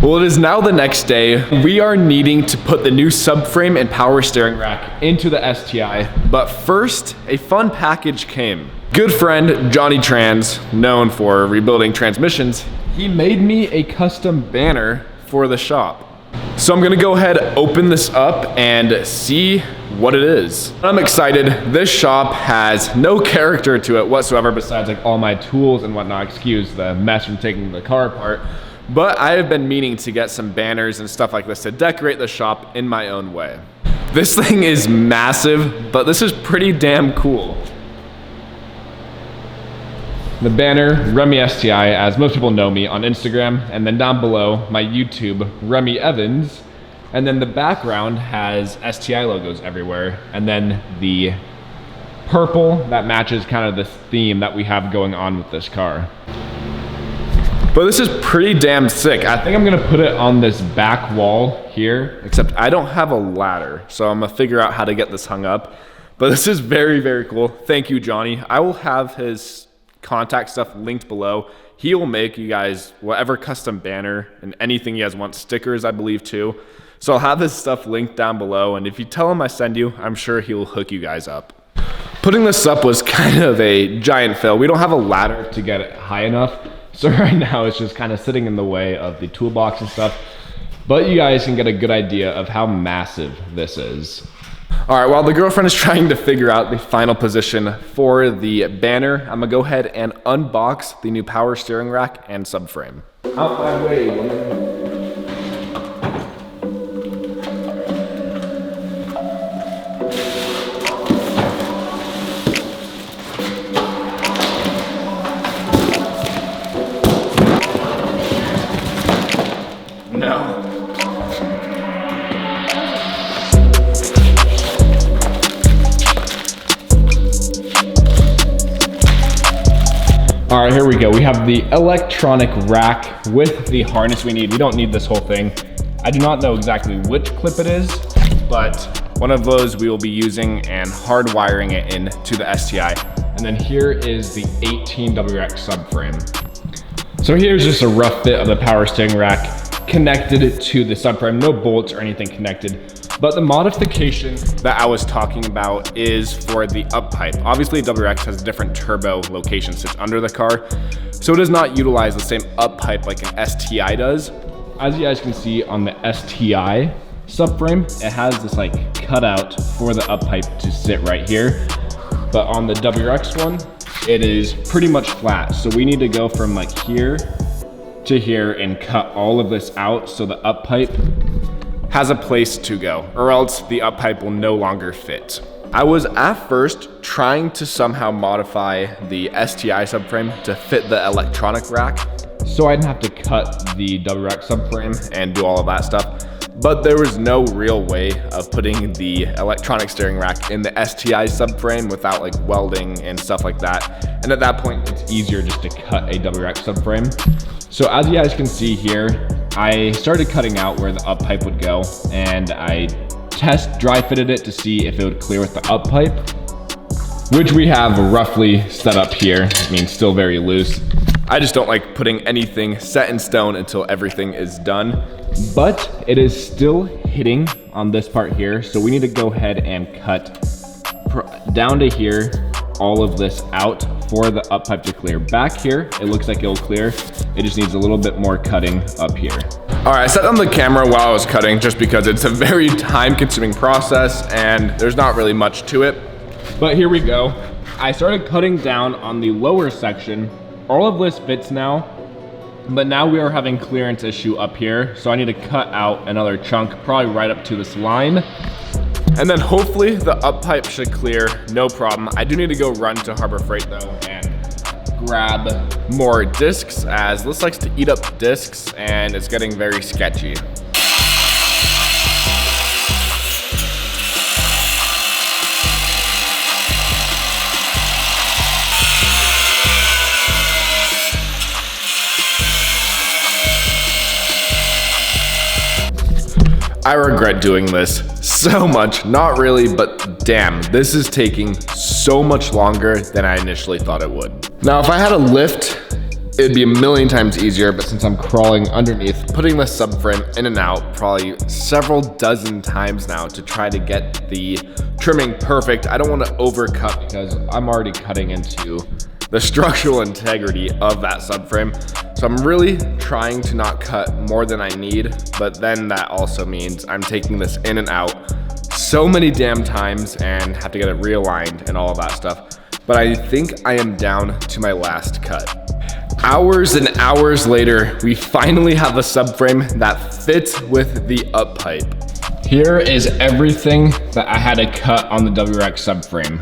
Well, it is now the next day. We are needing to put the new subframe and power steering rack into the STI, but first, a fun package came. Good friend, Johnny Trans, known for rebuilding transmissions, he made me a custom banner for the shop. So I'm gonna go ahead, open this up and see what it is. I'm excited. This shop has no character to it whatsoever besides like all my tools and whatnot. Excuse the mess from taking the car apart. But I have been meaning to get some banners and stuff like this to decorate the shop in my own way. This thing is massive, but this is pretty damn cool. The banner, Remmy STI, as most people know me on Instagram, and then down below, my YouTube, Remmy Evans, and then the background has STI logos everywhere, and then the purple that matches kind of this theme that we have going on with this car. But this is pretty damn sick. I think I'm gonna put it on this back wall here, except I don't have a ladder, so I'm gonna figure out how to get this hung up. But this is very, very cool. Thank you, Johnny. I will have his contact stuff linked below. He will make you guys whatever custom banner and anything you guys want, stickers I believe too. So I'll have his stuff linked down below, and if you tell him I send you, I'm sure he will hook you guys up. Putting this up was kind of a giant fail. We don't have a ladder to get it high enough, so right now it's just kind of sitting in the way of the toolbox and stuff, but you guys can get a good idea of how massive this is. All right, while the girlfriend is trying to figure out the final position for the banner, I'm gonna go ahead and unbox the new power steering rack and subframe. Out my way, woman. No. All right, here we go. We have the electronic rack with the harness we need. We don't need this whole thing. I do not know exactly which clip it is, but one of those we will be using and hardwiring it into the STI. And then here is the 18WX subframe. So here's just a rough fit of the power steering rack connected to the subframe. No bolts or anything connected. But the modification that I was talking about is for the up pipe. Obviously, WX has a different turbo location sits under the car, so it does not utilize the same up pipe like an STI does. As you guys can see on the STI subframe, it has this like cutout for the up pipe to sit right here. But on the WX one, it is pretty much flat. So we need to go from like here to here and cut all of this out so the up pipe has a place to go, or else the up pipe will no longer fit. I was at first trying to somehow modify the STI subframe to fit the electronic rack, so I didn't have to cut the WX subframe and do all of that stuff. But there was no real way of putting the electronic steering rack in the STI subframe without like welding and stuff like that. And at that point, it's easier just to cut a WX subframe. So as you guys can see here, I started cutting out where the up pipe would go, and I dry fitted it to see if it would clear with the up pipe, which we have roughly set up here. I mean, still very loose. I just don't like putting anything set in stone until everything is done, but it is still hitting on this part here. So we need to go ahead and cut down to here, all of this out for the up pipe to clear. Back here, it looks like it'll clear. It just needs a little bit more cutting up here. All right, I set down the camera while I was cutting just because it's a very time-consuming process and there's not really much to it. But here we go. I started cutting down on the lower section. All of this fits now, but now we are having clearance issue up here. So I need to cut out another chunk, probably right up to this line. And then hopefully the up pipe should clear, no problem. I do need to go run to Harbor Freight though and grab more discs, as this likes to eat up discs and it's getting very sketchy. I regret doing this so much. Not really, but damn, this is taking so much longer than I initially thought it would. Now, if I had a lift it'd be a million times easier, but since I'm crawling underneath, putting the subframe in and out probably several dozen times now to try to get the trimming perfect. I don't want to overcut because I'm already cutting into the structural integrity of that subframe. So I'm really trying to not cut more than I need, but then that also means I'm taking this in and out so many damn times and have to get it realigned and all of that stuff. But I think I am down to my last cut. Hours and hours later, we finally have a subframe that fits with the up pipe. Here is everything that I had to cut on the WRX subframe.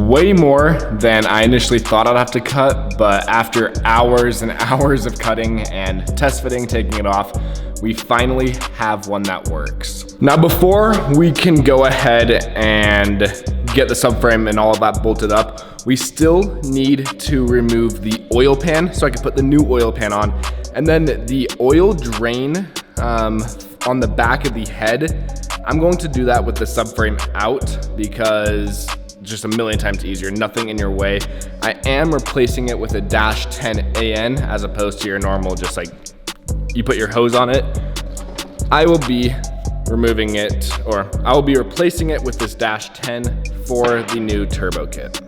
Way more than I initially thought I'd have to cut, but after hours and hours of cutting and test fitting, taking it off, we finally have one that works. Now, before we can go ahead and get the subframe and all of that bolted up, we still need to remove the oil pan so I can put the new oil pan on. And then the oil drain on the back of the head, I'm going to do that with the subframe out because just a million times easier, nothing in your way. I am replacing it with a -10 AN as opposed to your normal, just like you put your hose on it. I will be removing it, or I will be replacing it with this -10 for the new turbo kit.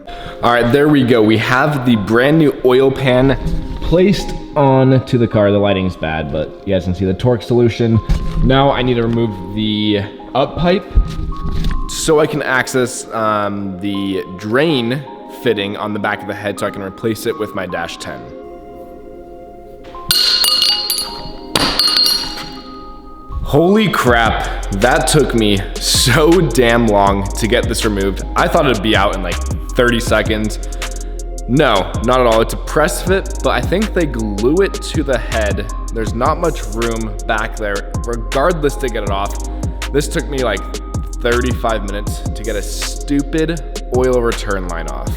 All right, there we go. We have the brand new oil pan placed onto the car. The lighting's bad, but you guys can see the torque solution. Now I need to remove the up pipe so I can access the drain fitting on the back of the head so I can replace it with my -10. Holy crap, that took me so damn long to get this removed. I thought it'd be out in like 30 seconds. No, not at all. It's a press fit, but I think they glue it to the head. There's not much room back there, regardless to get it off. This took me like 35 minutes to get a stupid oil return line off.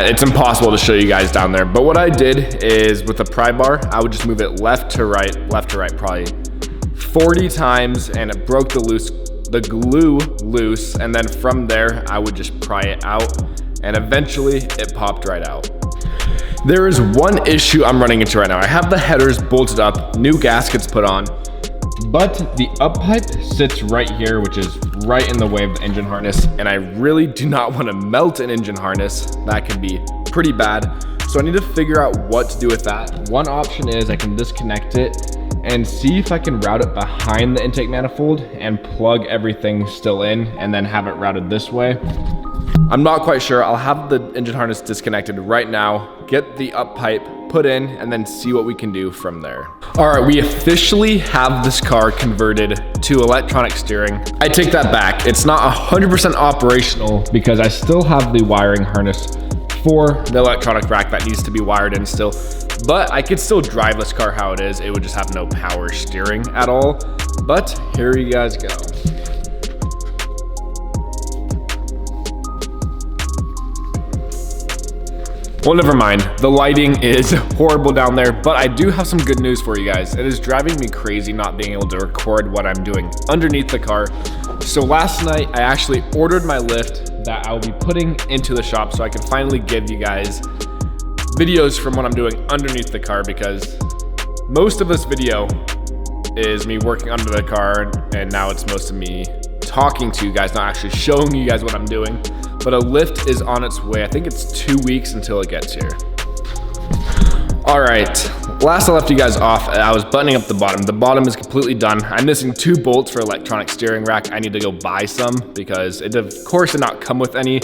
It's impossible to show you guys down there, but what I did is with the pry bar, I would just move it left to right, probably 40 times, and it broke the glue loose, and then from there, I would just pry it out, and eventually it popped right out. There is one issue I'm running into right now. I have the headers bolted up, new gaskets put on, but the up pipe sits right here, which is right in the way of the engine harness, and I really do not want to melt an engine harness. That could be pretty bad, so I need to figure out what to do with that. One option is I can disconnect it and see if I can route it behind the intake manifold and plug everything still in and then have it routed this way. I'm not quite sure. I'll have the engine harness disconnected right now, get the up pipe put in, and then see what we can do from there. All right, we officially have this car converted to electronic steering. I take that back. It's not 100% operational because I still have the wiring harness for the electronic rack that needs to be wired in still, but I could still drive this car how it is. It would just have no power steering at all. But here you guys go. Well, never mind. The lighting is horrible down there, but I do have some good news for you guys. It is driving me crazy not being able to record what I'm doing underneath the car. So last night, I actually ordered my lift that I'll be putting into the shop so I can finally give you guys videos from what I'm doing underneath the car, because most of this video is me working under the car, and now it's most of me talking to you guys, not actually showing you guys what I'm doing. But a lift is on its way. I think it's 2 weeks until it gets here. All right, last I left you guys off, I was buttoning up the bottom. The bottom is completely done. I'm missing 2 bolts for electronic steering rack. I need to go buy some because it of course did not come with any.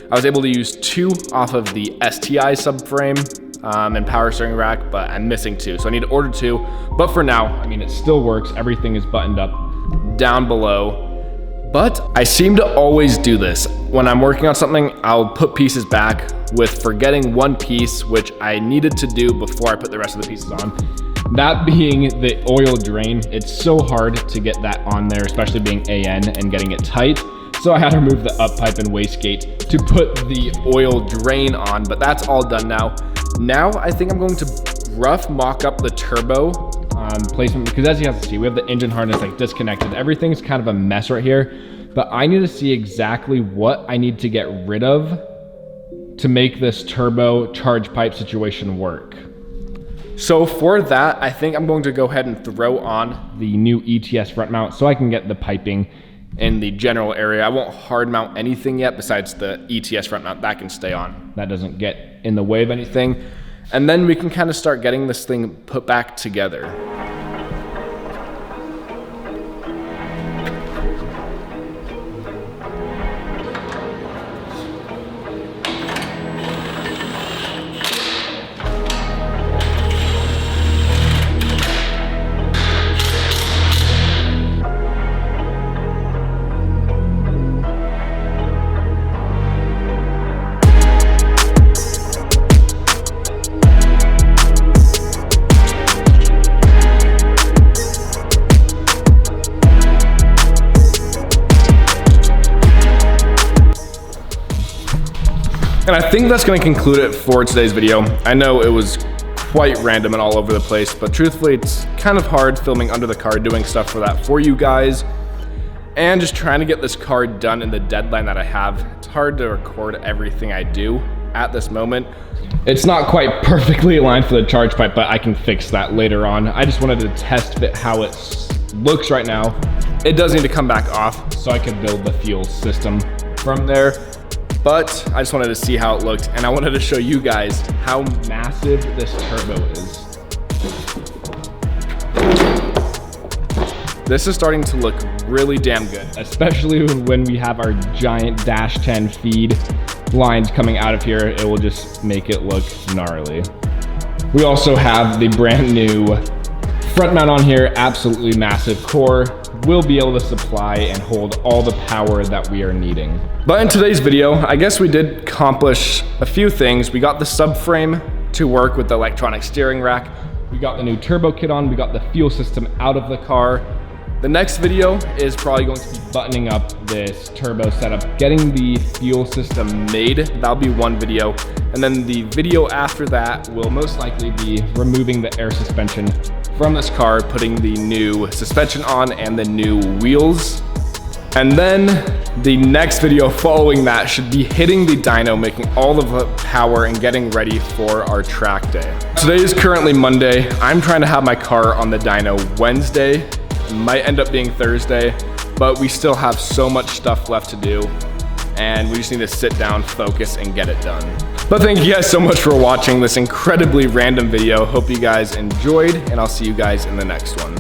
I was able to use 2 off of the STI subframe and power steering rack, but I'm missing 2. So I need to order 2. But for now, I mean, it still works. Everything is buttoned up down below. But I seem to always do this. When I'm working on something, I'll put pieces back with forgetting one piece, which I needed to do before I put the rest of the pieces on. That being the oil drain. It's so hard to get that on there, especially being AN and getting it tight. So I had to remove the up pipe and wastegate to put the oil drain on, but that's all done now. Now I think I'm going to rough mock up the turbo placement, because as you have to see, we have the engine harness like disconnected. Everything's kind of a mess right here, but I need to see exactly what I need to get rid of to make this turbo charge pipe situation work. So for that, I think I'm going to go ahead and throw on the new ETS front mount so I can get the piping in the general area. I won't hard mount anything yet besides the ETS front mount. That can stay on. That doesn't get in the way of anything. And then we can kind of start getting this thing put back together. And I think that's going to conclude it for today's video. I know it was quite random and all over the place, but truthfully, it's kind of hard filming under the car, doing stuff for that for you guys, and just trying to get this car done in the deadline that I have. It's hard to record everything I do at this moment. It's not quite perfectly aligned for the charge pipe, but I can fix that later on. I just wanted to test fit how it looks right now. It does need to come back off so I can build the fuel system from there. But I just wanted to see how it looked, and I wanted to show you guys how massive this turbo is. This is starting to look really damn good, especially when we have our giant Dash 10 feed lines coming out of here. It will just make it look gnarly. We also have the brand new front mount on here, absolutely massive core. Will be able to supply and hold all the power that we are needing. But in today's video, I guess we did accomplish a few things. We got the subframe to work with the electronic steering rack. We got the new turbo kit on. We got the fuel system out of the car. The next video is probably going to be buttoning up this turbo setup, getting the fuel system made. That'll be one video. And then the video after that will most likely be removing the air suspension from this car, putting the new suspension on and the new wheels. And then the next video following that should be hitting the dyno, making all of the power and getting ready for our track day. Today is currently Monday. I'm trying to have my car on the dyno Wednesday. It might end up being Thursday, but we still have so much stuff left to do, and we just need to sit down, focus, and get it done. But thank you guys so much for watching this incredibly random video. Hope you guys enjoyed, and I'll see you guys in the next one.